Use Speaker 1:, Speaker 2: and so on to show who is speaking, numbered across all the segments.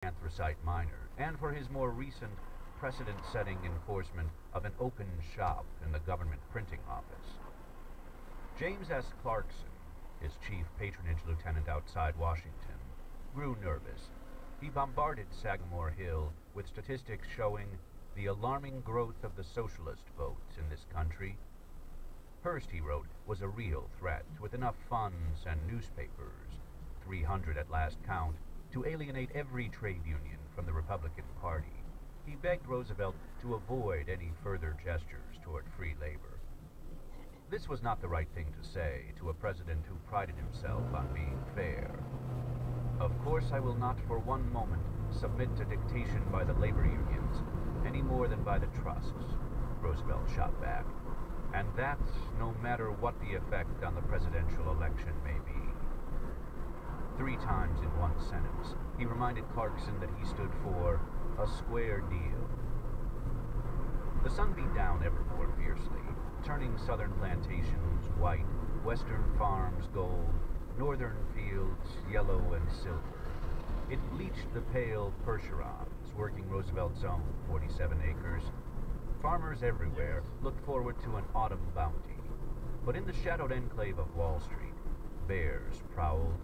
Speaker 1: anthracite miner, and for his more recent precedent-setting enforcement of an open shop in the government printing office. James S. Clarkson, his chief patronage lieutenant outside Washington, grew nervous. He bombarded Sagamore Hill with statistics showing the alarming growth of the socialist vote in this country. Hearst, he wrote, was a real threat, with enough funds and newspapers, 300 at last count, to alienate every trade union from the Republican Party. He begged Roosevelt to avoid any further gestures toward free labor. This was not the right thing to say to a president who prided himself on being fair. Of course, I will not for one moment submit to dictation by the labor unions, any more than by the trusts, Roosevelt shot back. And that, no matter what the effect on the presidential election may be. 3 times in one sentence, he reminded Clarkson that he stood for a square deal. The sun beat down ever more fiercely, turning southern plantations white, western farms gold, northern fields yellow and silver. It bleached the pale Percherons, working Roosevelt's own 47 acres. Farmers everywhere looked forward to an autumn bounty. But in the shadowed enclave of Wall Street, bears prowled.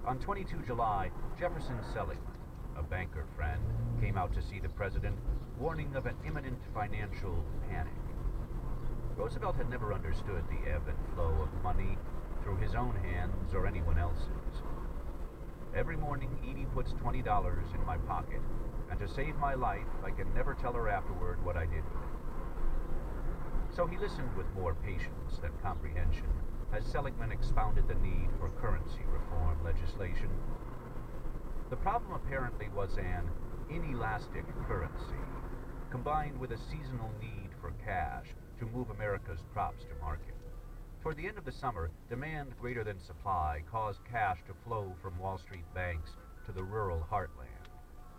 Speaker 1: On 22 July, Jefferson Seligman, a banker friend, came out to see the president, warning of an imminent financial panic. Roosevelt had never understood the ebb and flow of money through his own hands or anyone else's. Every morning, Edie puts $20 in my pocket, and to save my life, I can never tell her afterward what I did with it. So he listened with more patience than comprehension as Seligman expounded the need for currency reform legislation. The problem apparently was an inelastic currency, combined with a seasonal need for cash to move America's crops to market. Toward the end of the summer, demand greater than supply caused cash to flow from Wall Street banks to the rural heartland,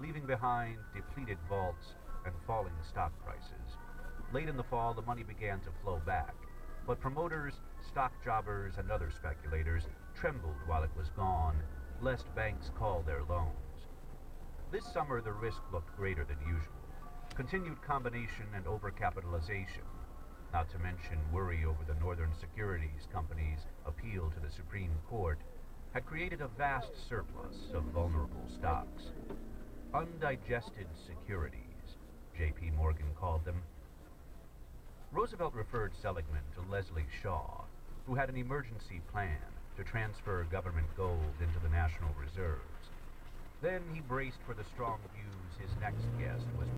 Speaker 1: leaving behind depleted vaults and falling stock prices. Late in the fall, the money began to flow back, but promoters, stock jobbers, and other speculators trembled while it was gone, lest banks call their loans. This summer, the risk looked greater than usual. Continued combination and overcapitalization, not to mention worry over the Northern Securities Company's appeal to the Supreme Court, had created a vast surplus of vulnerable stocks. Undigested securities, J.P. Morgan called them. Roosevelt referred Seligman to Leslie Shaw, who had an emergency plan to transfer government gold into the National Reserves. Then he braced for the strong views his next guest was